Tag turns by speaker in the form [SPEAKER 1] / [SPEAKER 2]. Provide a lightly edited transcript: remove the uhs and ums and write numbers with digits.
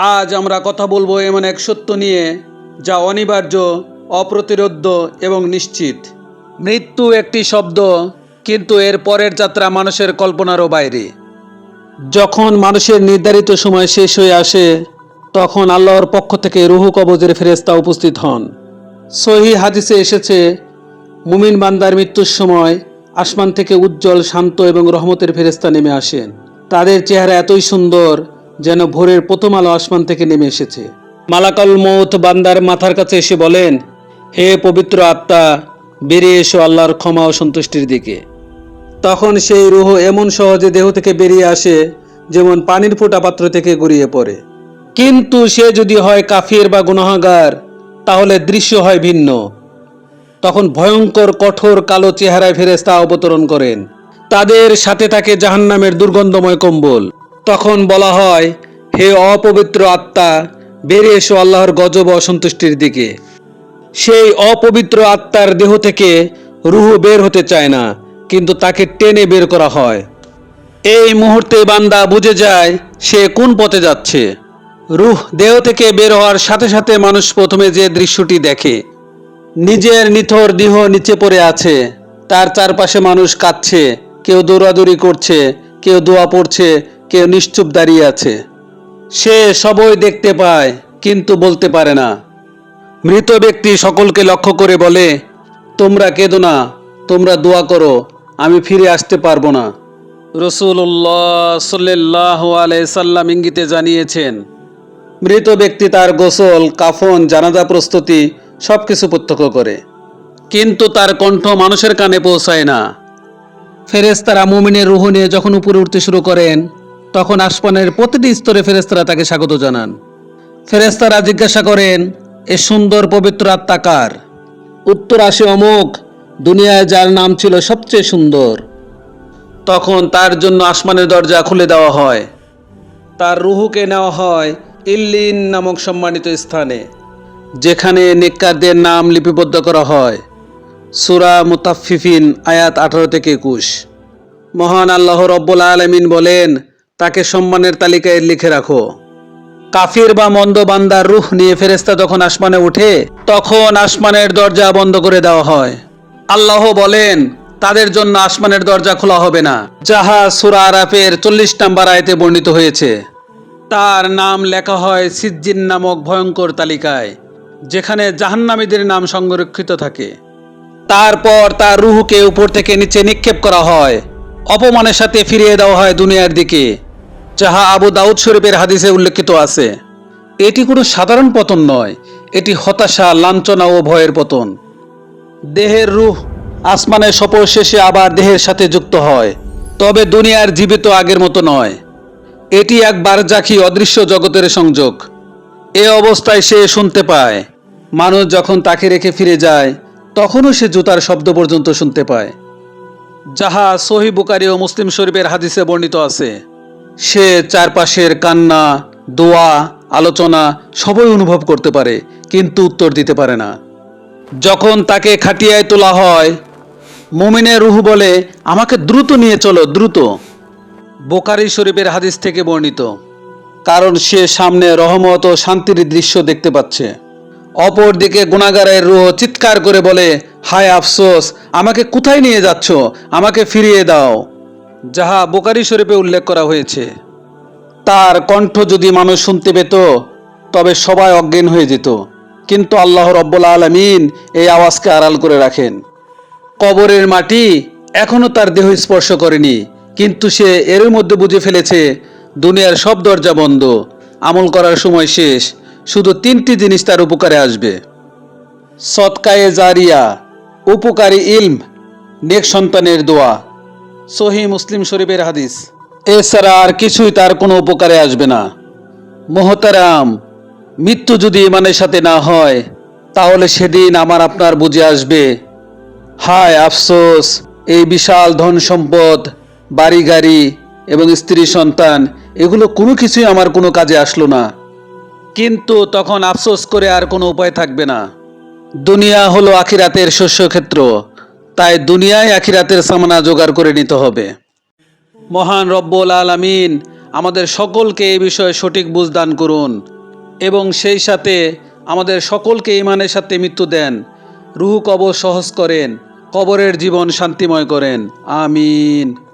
[SPEAKER 1] আজ আমরা কথা বলবো এমন এক সত্য নিয়ে যা অনিবার্য, অপ্রতিরোধ্য এবং নিশ্চিত। মৃত্যু একটি শব্দ, কিন্তু এর পরের যাত্রা মানুষের কল্পনারও বাইরে। যখন মানুষের নির্ধারিত সময় শেষ হয়ে আসে, তখন আল্লাহর পক্ষ থেকে রুহ কবজের ফেরেশতা উপস্থিত হন। সহিহ হাদিসে এসেছে, মুমিন বান্দার মৃত্যুর সময় আসমান থেকে উজ্জ্বল, শান্ত এবং রহমতের ফেরেশতা নেমে আসেন। তাদের চেহারা এতই সুন্দর যেন ভোরের প্রথম আলো আসমান থেকে নেমে এসেছে। মালাকুল মউত বান্দার মাথার কাছে এসে বলেন, হে পবিত্র আত্মা, বেরিয়ে এসো আল্লাহর ক্ষমা ও সন্তুষ্টির দিকে। তখন সেই রুহ এমন সহজে দেহ থেকে বেরিয়ে আসে যেমন পানির ফোঁটা পাত্র থেকে গড়িয়ে পড়ে। কিন্তু সে যদি হয় কাফির বা গুনাহগার, তাহলে দৃশ্য হয় ভিন্ন। তখন ভয়ঙ্কর কঠোর কালো চেহারায় ফেরেশতা অবতরণ করেন। তাদের সাথে থাকে জাহান্নামের দুর্গন্ধময় কম্বল। তখন বলা হয়, হে অপবিত্র আত্মা, বেরিয়ে এসো আল্লাহর গজব ও অসন্তুষ্টির দিকে। সেই অপবিত্র আত্মার দেহ থেকে রুহ বের হতে চায় না, কিন্তু তাকে টেনে বের করা হয়। এই মুহূর্তে বান্দা বুঝে যায় সে কোন পথে যাচ্ছে। রুহ দেহ থেকে বের হওয়ার সাথে সাথে মানুষ প্রথমে যে দৃশ্যটি দেখে, নিজের নিথর দেহ নিচে পড়ে আছে, তার চারপাশে মানুষ কাঁদছে, কেউ দৌড়াদৌড়ি করছে, কেউ দোয়া পড়ছে, কেউ নিশ্চুপ দাঁড়িয়ে আছে। সে সবই দেখতে পায় কিন্তু বলতে পারে না। মৃত ব্যক্তি সকলকে লক্ষ্য করে বলে, তোমরা কেঁদো না, তোমরা দোয়া করো, আমি ফিরে আসতে পারবো না। রাসূলুল্লাহ সাল্লাল্লাহু আলাইহি সাল্লাম ইঙ্গিতে জানিয়েছেন, মৃত ব্যক্তি তার গোসল, কাফন, জানাজা প্রস্তুতি সবকিছু প্রত্যক্ষ করে, কিন্তু তার কণ্ঠ মানুষের কানে পৌঁছায় না। ফেরেশতারা মুমিনের রূহ নিয়ে যখন উপরে উঠতে শুরু করেন, তখন আসমানের প্রতিটি স্তরে ফেরেশতারা তাকে স্বাগত জানান। ফেরেশতারা জিজ্ঞাসা করেন, এ সুন্দর পবিত্র আত্মা কার? উত্তর আসে, অমুক, দুনিয়ায় যার নাম ছিল সবচেয়ে সুন্দর। তখন তার জন্য আসমানের দরজা খুলে দেওয়া হয়। তার রুহুকে নেওয়া হয় ইল্লিন নামক সম্মানিত স্থানে, যেখানে নেককারদের নাম লিপিবদ্ধ করা হয়। সূরা মুতাফফিফিন আয়াত 18 থেকে 21। মহান আল্লাহ রব্বুল আলামিন বলেন, তাকে সম্মানের তালিকায় লিখে রাখো। কাফির বা মন্দ বান্দার রূহ নিয়ে ফেরেশতা যখন আসমানে ওঠে, তখন আসমানের দরজা বন্ধ করে দেওয়া হয়। আল্লাহ বলেন, তাদের জন্য আসমানের দরজা খোলা হবে না, যাহা সূরা আরাফের 40 নম্বর আয়াতে বর্ণিত হয়েছে। তার নাম লেখা হয় সিজ্জিন নামক ভয়ঙ্কর তালিকায়, যেখানে জাহান্নামীদের নাম সংরক্ষিত থাকে। তারপর তার রুহকে উপর থেকে নিচে নিক্ষেপ করা হয়, অপমানের সাথে ফিরিয়ে দেওয়া হয় দুনিয়ার দিকে, যাহা আবু দাউদ শরীফের হাদিসে উল্লেখিত আছে। এটি কোনো সাধারণ পতন নয়, এটি হতাশা, লাঞ্ছনা ও ভয়ের পতন। দেহের রূহ আসমানের সফর শেষে আবার দেহের সাথে যুক্ত হয়, তবে দুনিয়ার জীবিত আগের মতো নয়। এটি এক বারজাখী অদৃশ্য জগতের সংযোগ। এ অবস্থায় সে শুনতে পায়। মানুষ যখন তাকে রেখে ফিরে যায়, তখনও সে জুতার শব্দ পর্যন্ত শুনতে পায়, যাহা সহিহ বুখারী ও মুসলিম শরীফের হাদিসে বর্ণিত আছে। সে চারপাশের কান্না, দোয়া, আলোচনা সবই অনুভব করতে পারে, কিন্তু উত্তর দিতে পারে না। যখন তাকে খাটিয়ায় তোলা হয়, মুমিনের রূহ বলে, আমাকে দ্রুত নিয়ে চলো, দ্রুত। বুখারী শরীফের হাদিস থেকে বর্ণিত। কারণ সে সামনে রহমত ও শান্তির দৃশ্য দেখতে পাচ্ছে। অপরদিকে গুনাহগারের রূহ চিৎকার করে বলে, হায় আফসোস, আমাকে কোথায় নিয়ে যাচ্ছ, আমাকে ফিরিয়ে দাও, যাহা বুখারী শরীফে উল্লেখ করা হয়েছে। তার কণ্ঠ যদি মানুষ শুনতে পেত, তবে সবাই অজ্ঞান হয়ে যেত, কিন্তু আল্লাহ রব্বুল আলামিন এই আওয়াজকে আড়াল করে রাখেন। কবরের মাটি এখনো তার দেহ স্পর্শ করেনি, কিন্তু সে এর মধ্যে বুঝে ফেলেছে দুনিয়ার সব দরজা বন্ধ, আমল করার সময় শেষ, শুধু 3টি জিনিস তার উপকারে আসবে: সদকায়ে জারিয়া, উপকারী ইলম, নেক সন্তানের দোয়া। সহিহ মুসলিম শরীফের হাদিস। এছাড়া আর কিছুই তার কোনো উপকারে আসবে না। মোহতারাম, মৃত্যু যদি ইমানের সাথে না হয়, তাহলে সেদিন আমার আপনার বুঝে আসবে, হায় আফসোস, এই বিশাল ধন সম্পদ, বাড়ি গাড়ি এবং স্ত্রী সন্তান, এগুলো কোনো কিছুই আমার কোনো কাজে আসলো না। কিন্তু তখন আফসোস করে আর কোনো উপায় থাকবে না। দুনিয়া হলো আখিরাতের শস্যক্ষেত্র, তাই দুনিয়ায় আখিরাতের সামানা জোগাড় করে নিতে হবে। মহান রব্বুল আলামিন আমাদের সকলকে এই বিষয়ে সঠিক বুঝ দান করুন এবং সেই সাথে আমাদের সকলকে ঈমানের সাথে মৃত্যু দেন, রুহ কবর সহজ করেন, কবরের জীবন শান্তিময় করেন। আমিন।